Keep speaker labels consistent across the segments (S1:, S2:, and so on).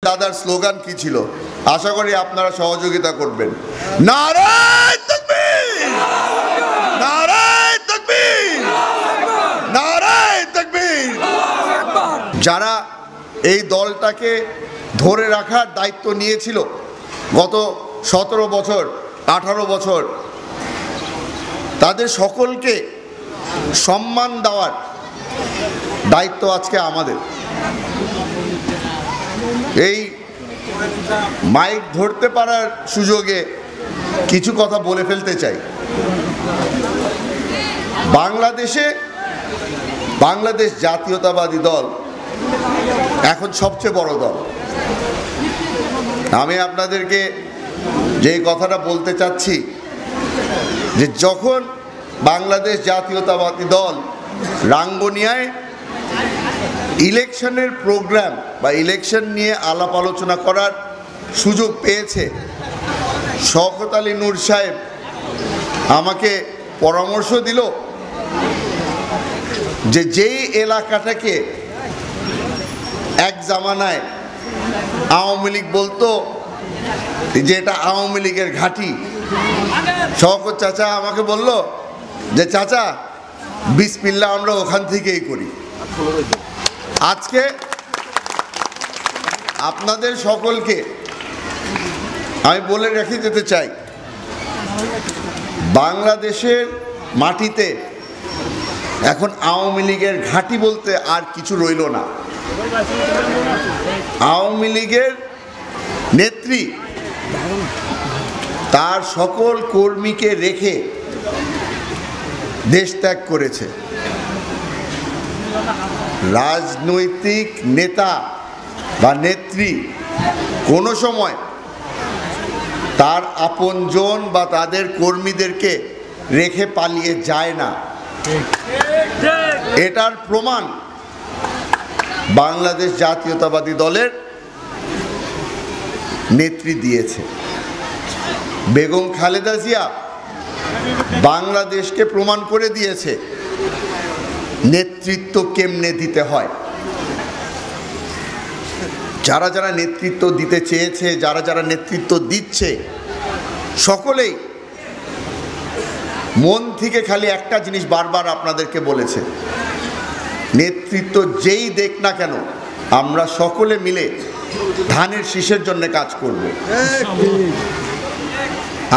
S1: দাদার স্লোগান কি ছিল, আশা করি আপনারা সহযোগিতা করবেন। নারায়ে তাকবীর, নারায়ে তাকবীর, নারায়ে তাকবীর। যারা এই দলটাকে ধরে রাখার দায়িত্ব নিয়েছিল গত 17 বছর 18 বছর, তাদের সকলকে সম্মান দেওয়ার দায়িত্ব আজকে আমাদের। এই মাইক ধরতে পারার সুযোগে কিছু কথা বলে ফেলতে চাই। বাংলাদেশ জাতীয়তাবাদী দল এখন সবচেয়ে বড় দল। আমি আপনাদেরকে যেই কথাটা বলতে চাচ্ছি যে যখন বাংলাদেশ জাতীয়তাবাদী দল রাঙ্গুনিয়ায় ইলেকশনের প্রোগ্রাম বা ইলেকশন নিয়ে আলাপ আলোচনা করার সুযোগ পেয়েছে, শওকত আলী নূর সাহেব আমাকে পরামর্শ দিল যে যেই এলাকাটাকে এক জামানায় আওয়ামী লীগ বলতো যে এটা আওয়ামী লীগের ঘাঁটি, শওকত চাচা আমাকে বলল যে চাচা বিসমিল্লাহ আমরা ওখান থেকেই করি। আজকে আপনাদের সকলকে আমি বলে রেখে যেতে চাই, বাংলাদেশের মাটিতে এখন আওয়ামী লীগের ঘাঁটি বলতে আর কিছু রইল না। আওয়ামী লীগের নেত্রী তার সকল কর্মীকে রেখে দেশ ত্যাগ করেছে। রাজনৈতিক নেতা বা নেত্রী কোনো সময় তার আপনজন বা তাদের কর্মীদেরকে রেখে পালিয়ে যায় না। এটার প্রমাণ বাংলাদেশ জাতীয়তাবাদী দলের নেত্রী দিয়েছে। বেগম খালেদা জিয়া বাংলাদেশকে প্রমাণ করে দিয়েছে নেতৃত্ব কেমনে দিতে হয়। যারা যারা নেতৃত্ব দিতে চেয়েছে, যারা যারা নেতৃত্ব দিচ্ছে, সকলেই মন থেকে খালি একটা জিনিস বারবার আপনাদেরকে বলেছে, নেতৃত্ব যেই দেখ না কেন আমরা সকলে মিলে ধানের শীষের জন্য কাজ করব।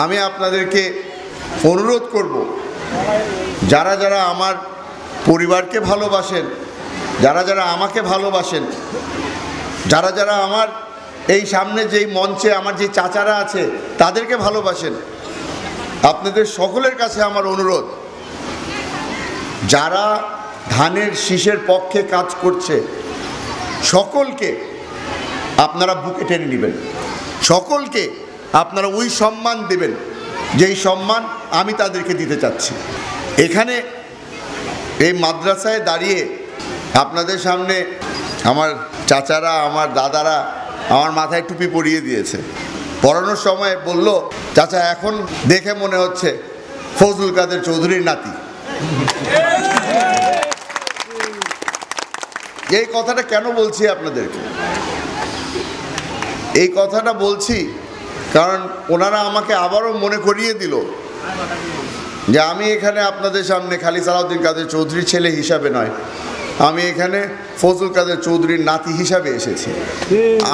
S1: আমি আপনাদেরকে অনুরোধ করব, যারা যারা আমার পরিবারকে ভালোবাসেন, যারা যারা আমাকে ভালোবাসেন, যারা যারা আমার এই সামনে যেই মঞ্চে আমার যে চাচারা আছে তাদেরকে ভালোবাসেন, আপনাদের সকলের কাছে আমার অনুরোধ, যারা ধানের শীষের পক্ষে কাজ করছে সকলকে আপনারা বুকে টেনে নেবেন, সকলকে আপনারা ওই সম্মান দেবেন যেই সম্মান আমি তাদেরকে দিতে চাচ্ছি। এখানে এই মাদ্রাসায় দাঁড়িয়ে আপনাদের সামনে আমার চাচারা, আমার দাদারা আমার মাথায় টুপি পরিয়ে দিয়েছে। পড়ানোর সময় বলল, চাচা এখন দেখে মনে হচ্ছে ফজলুল কাদের চৌধুরীর নাতি। এই কথাটা কেন বলছি আপনাদেরকে? এই কথাটা বলছি কারণ ওনারা আমাকে আবারও মনে করিয়ে দিল যে আমি এখানে আপনাদের সামনে খালি সালাউদ্দিন কাদের চৌধুরীর ছেলে হিসাবে নয়, আমি এখানে ফজলুল কাদের চৌধুরীর নাতি হিসাবে এসেছি।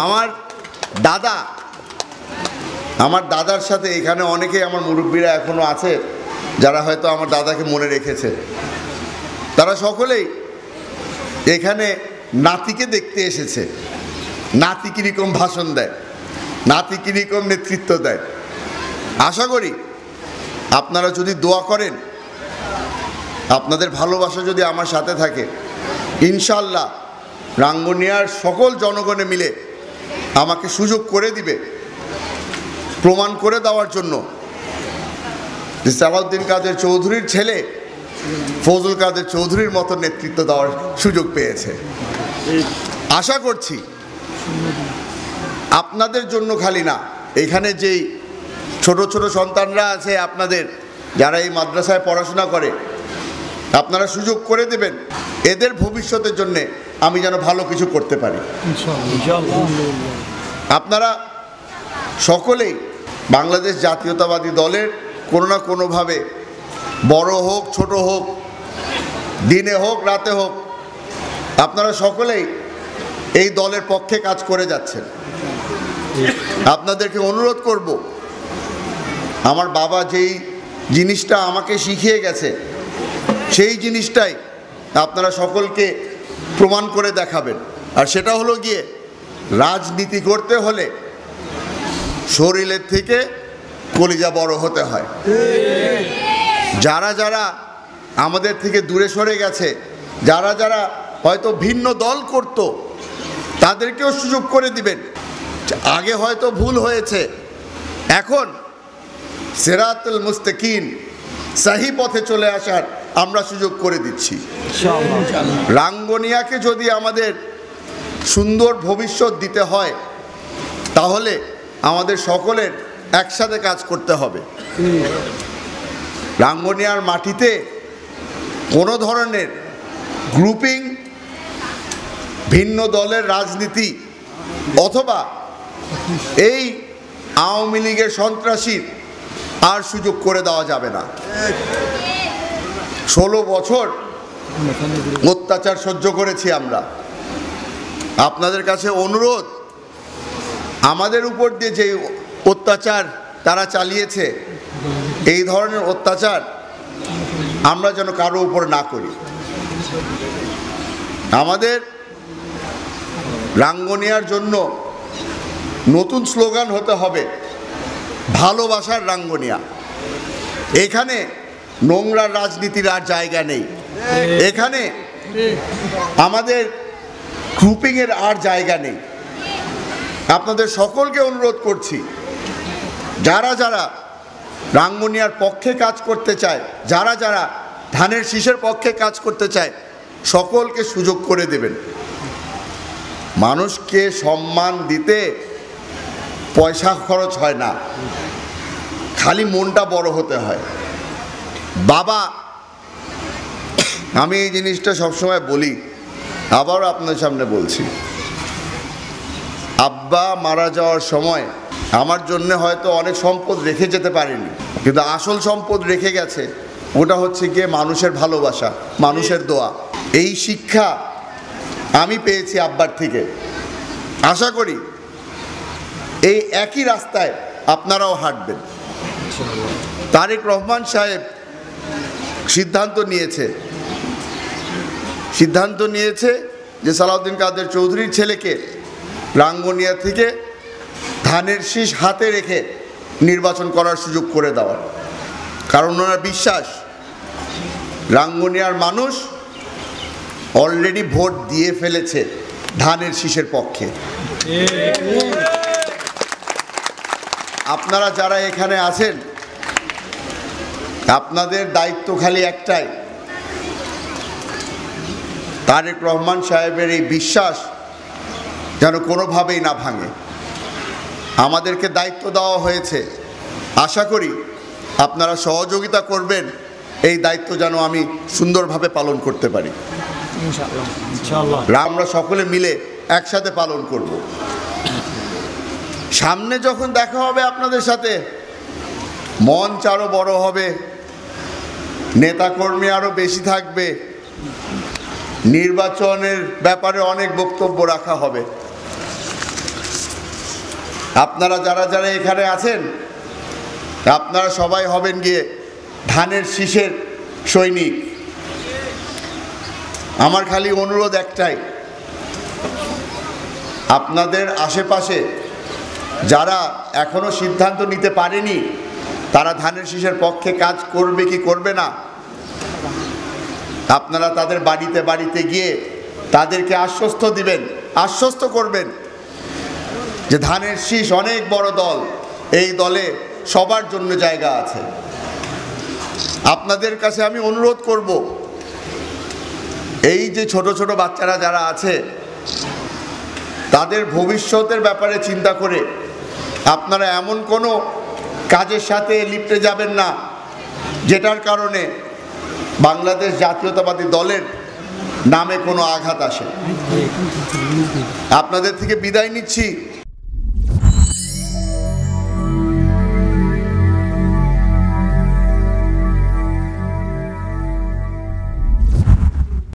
S1: আমার দাদার সাথে এখানে অনেকেই আমার মুরব্বীরা এখনো আছে যারা হয়তো আমার দাদাকে মনে রেখেছে, তারা সকলেই এখানে নাতিকে দেখতে এসেছে। নাতি কিরকম ভাষণ দেয়, নাতি কিরকম নেতৃত্ব দেয়। আশা করি আপনারা যদি দোয়া করেন, আপনাদের ভালোবাসা যদি আমার সাথে থাকে, ইনশাল্লাহ রাঙ্গুনিয়ার সকল জনগণে মিলে আমাকে সুযোগ করে দিবে প্রমাণ করে দেওয়ার জন্য যে সালাউদ্দিন কাদের চৌধুরীর ছেলে ফজলুল কাদের চৌধুরীর মতো নেতৃত্ব দেওয়ার সুযোগ পেয়েছে। আশা করছি আপনাদের জন্য খালি না, এখানে যেই ছোট ছোট সন্তানরা আছে আপনাদের, যারা এই মাদ্রাসায় পড়াশোনা করে, আপনারা সুযোগ করে দেবেন এদের ভবিষ্যতের জন্যে আমি যেন ভালো কিছু করতে পারি। আপনারা সকলেই বাংলাদেশ জাতীয়তাবাদী দলের কোনো না কোনোভাবে, বড় হোক ছোট হোক, দিনে হোক রাতে হোক, আপনারা সকলেই এই দলের পক্ষে কাজ করে যাচ্ছেন। আপনাদেরকে অনুরোধ করব, আমার বাবা যেই জিনিসটা আমাকে শিখিয়ে গেছে সেই জিনিসটাই আপনারা সকলকে প্রমাণ করে দেখাবেন। আর সেটা হলো গিয়ে, রাজনীতি করতে হলে শরীরের থেকে কলিজা বড় হতে হয়। যারা যারা আমাদের থেকে দূরে সরে গেছে, যারা যারা হয়তো ভিন্ন দল করত, তাদেরকেও সুযোগ করে দিবেন। আগে হয়তো ভুল হয়েছে, এখন সিরাতুল মুস্তাকিম সহি পথে চলে আসার আমরা সুযোগ করে দিচ্ছি। রাঙ্গুনিয়াকে যদি আমাদের সুন্দর ভবিষ্যৎ দিতে হয়, তাহলে আমাদের সকলের একসাথে কাজ করতে হবে। রাঙ্গুনিয়ার মাটিতে কোনো ধরনের গ্রুপিং, ভিন্ন দলের রাজনীতি অথবা এই আওয়ামী লীগের সন্ত্রাসীর আর সুযোগ করে দেওয়া যাবে না। 16 বছর অত্যাচার সহ্য করেছি আমরা। আপনাদের কাছে অনুরোধ, আমাদের উপর দিয়ে যে অত্যাচার তারা চালিয়েছে, এই ধরনের অত্যাচার আমরা যেন কারো উপর না করি। আমাদের রাঙ্গুনিয়ার জন্য নতুন স্লোগান হতে হবে, ভালোবাসার রাঙ্গুনিয়া। এখানে নোংরা রাজনীতির আর জায়গা নেই, এখানে আমাদের গ্রুপিংয়ের আর জায়গা নেই। আপনাদের সকলকে অনুরোধ করছি, যারা যারা রাঙ্গুনিয়ার পক্ষে কাজ করতে চায়, যারা যারা ধানের শীষের পক্ষে কাজ করতে চায়, সকলকে সুযোগ করে দেবেন। মানুষকে সম্মান দিতে পয়সা খরচ হয় না, খালি মনটা বড় হতে হয়। বাবা, আমি এই জিনিসটা সবসময় বলি, আবারও আপনাদের সামনে বলছি, আব্বা মারা যাওয়ার সময় আমার জন্য হয়তো অনেক সম্পদ রেখে যেতে পারেনি, কিন্তু আসল সম্পদ রেখে গেছে, ওটা হচ্ছে গিয়ে মানুষের ভালোবাসা, মানুষের দোয়া। এই শিক্ষা আমি পেয়েছি আব্বার থেকে। আশা করি এই একই রাস্তায় আপনারাও হাঁটবেন। তারেক রহমান সাহেব সিদ্ধান্ত নিয়েছে যে সালাউদ্দিন কাদের চৌধুরীর ছেলেকে রাঙ্গুনিয়া থেকে ধানের শীষ হাতে রেখে নির্বাচন করার সুযোগ করে দেওয়ার। কারণ ওনার বিশ্বাস, রাঙ্গুনিয়ার মানুষ অলরেডি ভোট দিয়ে ফেলেছে ধানের শীষের পক্ষে। আপনারা যারা এখানে আছেন, আপনাদের দায়িত্ব খালি একটাই, তারেক রহমান সাহেবের এই বিশ্বাস যেন কোনোভাবেই না ভাঙে। আমাদেরকে দায়িত্ব দেওয়া হয়েছে, আশা করি আপনারা সহযোগিতা করবেন, এই দায়িত্ব যেন আমি সুন্দরভাবে পালন করতে পারি। আমরা সকলে মিলে একসাথে পালন করব। সামনে যখন দেখা হবে আপনাদের সাথে, মঞ্চ আরো বড় হবে, নেতাকর্মী আরো বেশি থাকবে, নির্বাচনের ব্যাপারে অনেক বক্তব্য রাখা হবে। আপনারা যারা যারা এখানে আছেন, আপনারা সবাই হবেন গিয়ে ধানের শীষের সৈনিক। আমার খালি অনুরোধ একটাই, আপনাদের আশেপাশে যারা এখনো সিদ্ধান্ত নিতে পারেনি, তারা ধানের শীষের পক্ষে কাজ করবে কি করবে না, আপনারা তাদের বাড়িতে বাড়িতে গিয়ে তাদেরকে আশ্বস্ত করবেন যে ধানের শীষ অনেক বড় দল, এই দলে সবার জন্য জায়গা আছে। আপনাদের কাছে আমি অনুরোধ করব, এই যে ছোট ছোট বাচ্চারা যারা আছে, তাদের ভবিষ্যতের ব্যাপারে চিন্তা করে আপনারা এমন কোনো কাজের সাথে লিপ্তে যাবেন না যেটার কারণে বাংলাদেশ জাতীয়তাবাদী দলের নামে কোনো আঘাত আসে। আপনাদের থেকে বিদায় নিচ্ছি।